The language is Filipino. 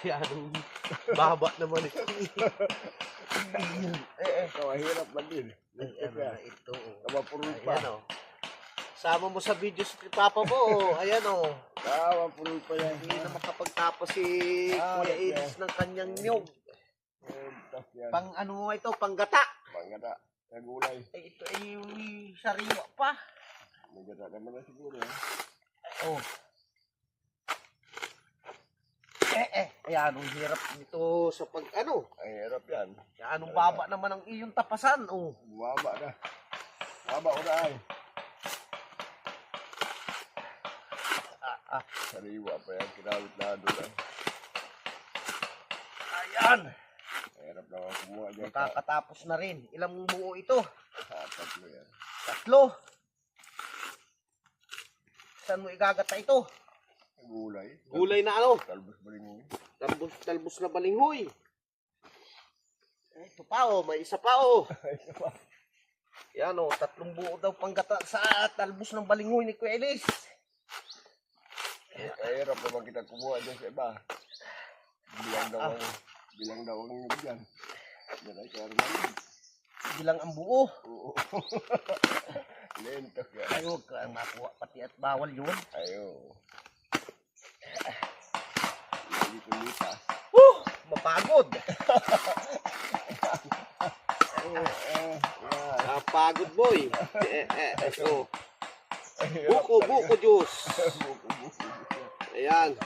Yan. Baba naman ito. Mahirap man din. Ano na ito. Kamapurul pa. Ayan o. Sama mo sa video si Papa mo. Ayan o. Kamapurul pa yan. Hindi na makapagtapos si Kuya Iris ng kanyang niyog. Pang ano mo ito? Panggata. Panggata. Nagulay. Ito ay sariwa pa. Nagata naman na siguro. Oh. Ayan, ang hirap nito sa pag ano. Ay, hirap yan. Anong baba naman ang iyong tapasan. Oh. Bumaba na. Baba ko na ay. Sariwa pa yan. Kinawit na doon. Ayan. Hirap na kumuha dyan. Makakatapos na rin. Ilang buo ito? Tatlo yan. 3. Saan mo igagata ito? Gulay. Gulay na ano? Talbos balinghoy. Talbos na balinghoy. Ito pa oh, may isa pa oh. Yan oh, 3 buo daw panggata sa talbos ng balinghoy ni Kuya Elis. Ay, hirap naman kita kumuha dyan sa iba. Bilang daw ang yun dyan. Yan ay kaya naman. Bilang ang buo. Oo. Lento yan. Ay, huwag ka makuha pati at bawal yun. Ayo. Lita. Mapagod. Mapagod boy. So, buko juice. Ayan.